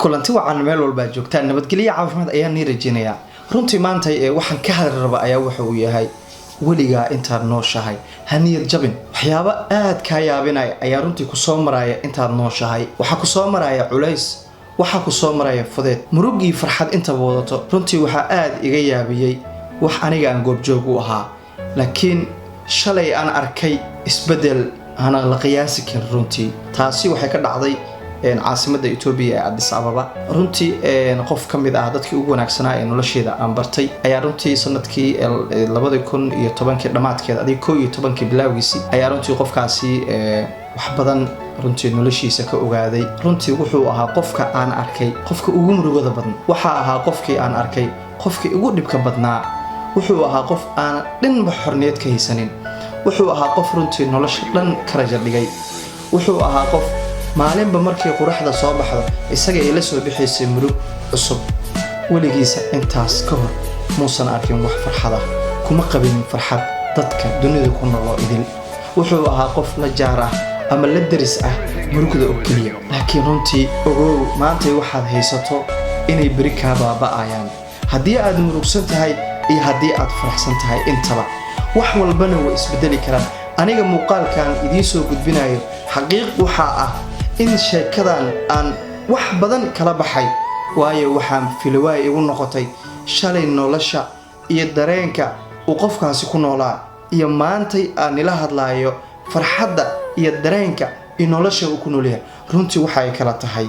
kulanti wacan meel walba joogtaan nabadgelyo caafimaad ayaan nii rajeenayaa runtii maanta waxaan ka hadli rabaa ayaa waxa uu yahay weligaa intaad nooshahay haniyad jabin waxyaabo aad ka yaabinaya ayaa runtii ku soo maraya intaad nooshahay waxa ku soo maraya culays waxa ku soo maraya fudeed murug iyo farxad inta wadato runtii waxa aad iga yaabiyay wax aniga aan goob joog u ahaa laakiin shalay aan arkay isbedel ana la qiyaasi karin runtii taasi waxay ka dhacday caasimada Itoobiya ee Addis Ababa runtii qof kamid ah dadkii ugu wanaagsanaa ee nolosheeda aan bartay ayaa runtii sanadkii 2010 dhamaadkeeda adii 11 bilawgiisii ayaa runtii qofkaasi wax badan runtii noloshiisa ka ogaaday runtii wuxuu ahaa qofka aan arkay qofka ugu murugada badan waxa ahaa qofkii aan arkay qofkii ugu dhibka badnaa wuxuu ahaa qof aan dhanba xorniyad ka haysanin wuxuu ahaa qof runtii nolosha dhan ka raja dhigay wuxuu ahaa qof maalinba markii quraxda soo baxdo isaga ay la soo bixisay murug cusub weligiisa intaas ka hor muusan arkin wax farxad ah kuma qabin farxad dadka dunida ku nool idil wuxuu ahaa qof la jaar ah ama la daris ah murugda oo kaliya laakiin runtii ogow maanta waxaad haysato inay bari ka baaba'ayaan haddii aad murugsan tahay iyo haddii aad faraxsan tahay intaba wax walbana way isbedeli karaan aniga muuqaalkan idiin soo gudbinayo xaqiiq waxa ah in sheekadan aan wax badan kala baxay waayo waxaan filawaay igu noqotay shalay nolosha iyo dareenka uu qofkaasi ku noolaa iyo maantay aan ila hadlaayo farxadda iyo dareenka in nolosha uu ku noolyahay runtii waxa ay kala tahay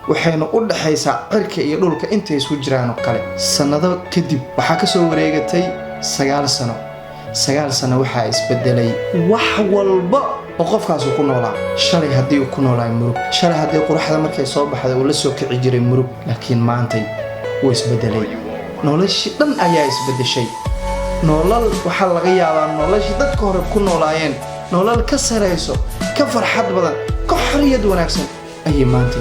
waxayna u dhaxaysaa cirka iyo dhulka inta isku jiraan oo kale sanado kadib waxa ka soo wareegatay 9 sano 9 sano waxa isbedelay wax walba oo qofkaas ku noolaa shalay hadii uu ku noolaa murug shalay hadii quraxda markay soo baxday uu la soo kici jiray murug laakiin maanta wuu isbedelay noloshii dhan ayaa isbedeshay nolol waxa laga yaabaa noloshii dadka hore ku noolaayeen nolol ka sareyso ka farxad badan ka xorriyad wanaagsan ayay maanta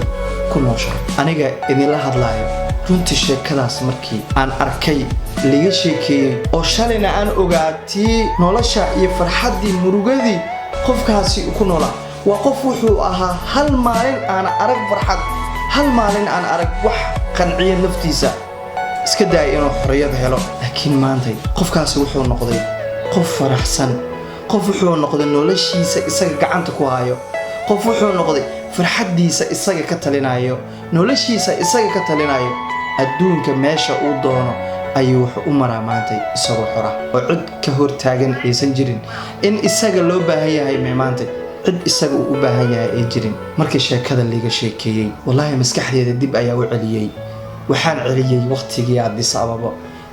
ku nooshahay aniga idin la hadlaayo runtii sheekadaas markii aan arkay liga sheekeeyay oo shalayna aan ogaatay nolosha iyo farxadii murugadii qofkaasi ku noolaa waa qof wuxuu ahaa hal maalin aan arag farxad hal maalin aan arag wax qanciye naftiisa iska daay inuu xorriyad helo laakiin maanta qofkaasi wuxuu noqday qof faraxsan qof wuxuu noqday noloshiisa isaga gacanta ku hayo qof wuxuu noqday farxadiisa isaga ka talinayo noloshiisa isaga ka talinayo adduunka meesha uu doono ayuu wuxuu u maraa maanta isagoo xora oo cid ka hor taagan aysan jirin in isaga loo baahan yahay maanta cid isaga uu u baahan yahay ay jirin markii sheekada liga sheekeeyay wallahi maskaxdeeda dib ayaa u celiyay waxaan celiyay waqtigii Addis Ababa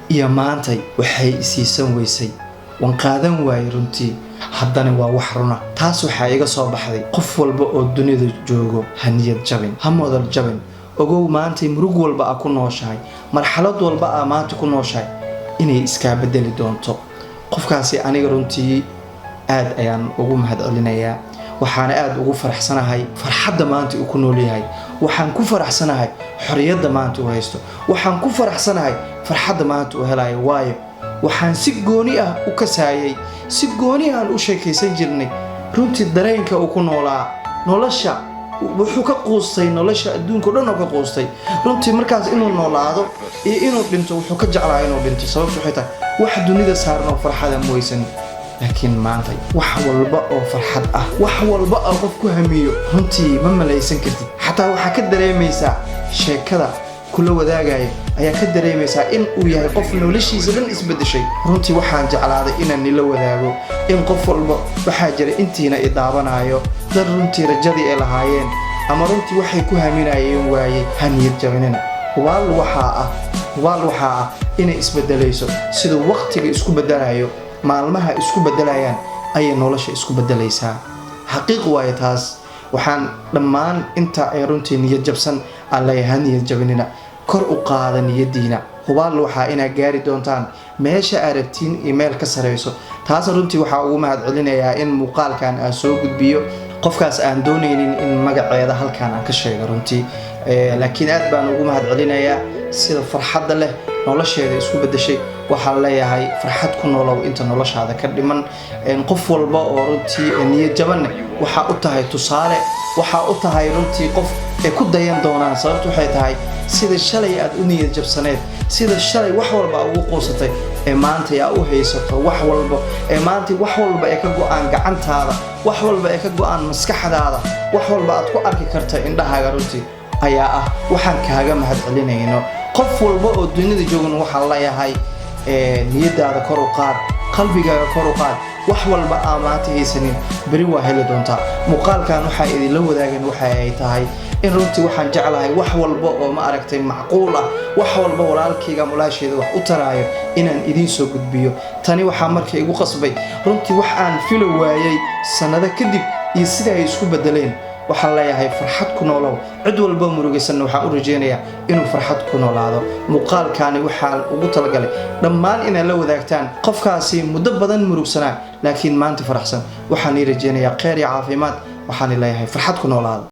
iyo maanta waxay isiisan weysay wan qaadan waay runtii haddana waa wax runa taas waxa iga soo baxday qof walba oo dunida joogo haniyad jabin hamoodal jabin ogow maanta murug walba ku nooshahay marxalad walba maanta ku nooshahay inay iska bedeli doonto qofkaasi aniga runtii aad ayaan ugu mahadcelinayaa waxaan aad ugu faraxsanahay farxadda maanta uu ku nool yahay waxaan ku faraxsanahay xorriyadda maanta uu haysto waxaan ku faraxsanahay farxadda maanta uu helayo waayo waxaan si gooni ah u kasaayay si gooni ah u sheekaysan jirnay runtii dareenka uu ku noolaa nolosha wuxuu ka qoostay nolosha adduunka dhan oo ka qoostay runtii markaas inuu noolaado iyo inuu dhinto wuxuu ka jeclaa inuu dhinto sababtu waxay tahay wax dunida saaran oo farxada mooysan laakiin maanta wax walba oo farxad ah wax walba oo qof ku hamiyo runtii ma malaysan kartid xataa waxa ka dareemaysaa sheekada kula wadaagaya ayaa ka dareemaysaa in uu yahay qof noloshiisa dhan isbedeshay runtii waxaan jeclaaday inaan nila wadaago in qof walba waxa jira intiina i daabanayo dad runtii rajadii ay lahaayeen ama runtii waxay ku haminayeen waayay haniyad jabinina wal waxa ah inay isbedelayso sida waqtiga isku bedelayo maalmaha isku bedelayaan ay nolosha isku bedelaysaa xaqiiq waay taas waxaan dhammaan inta ay runtii niyad jabsan alla haniyad jabinina kor u qaada niyadiina hubaal waxa ina gaari doontaan meesha aragtiin email ka sareyso taas runtii waxa ugu mahadcelinayaa in muuqaalkan aan soo gudbiyo qofkaas aan doonaynin in magaceeda halkaan aan ka sheego runtii laakiin aad baan ugu mahadcelinayaa sida farxadda leh nolosheeda isku bedeshay waxaa leeyahay farxad ku noolow inta noloshaada ka dhiman qof walba oo runtii niyad jaban waxa u tahay tusaale waxa u tahay runtii qof ku dayan doonaan sababtu waxay tahay sida shalay aad u niyad jabsaneed sida shalay wax walba ugu qoosatay maanta yaa u haysato wax walba maanta wax walba ka go'aan gacantaada wax walba ka go'aan maskaxdaada wax walba aad ku arki karto indhahaaga runtii ayaa ah waxaan kaaga mahadcelinayno qof walba oo dunida joogan waxa la yahay niyadaada kor u qaad qalbigaaga kor u qaad wax walba maanta haysanin bari waa heli doontaa muuqaalkan waxa idin la wadaagan waxa ay tahay in runtii waxaan jeclahay wax walba oo ma aragtay macquul ah wax walba walaalkayga mulaasheeda wax u taraayo inaan idin soo gudbiyo tani waxa markay igu qasbay runtii wax aan filo waayay sanado kadib iyo sida ay isku bedeleen waxaan leeyahay farxad ku noolow cid walba murugaysan waxaan u rajeynayaa inuu farxad ku noolaado muuqaalkaani waxaan ugu talagalay dhammaan inay la wadaagtaan qofkaasi muddo badan murugsanaa laakiin maanta faraxsan waxaan rajeynayaa khayr iyo caafimaad waxaan leeyahay farxad ku noolaado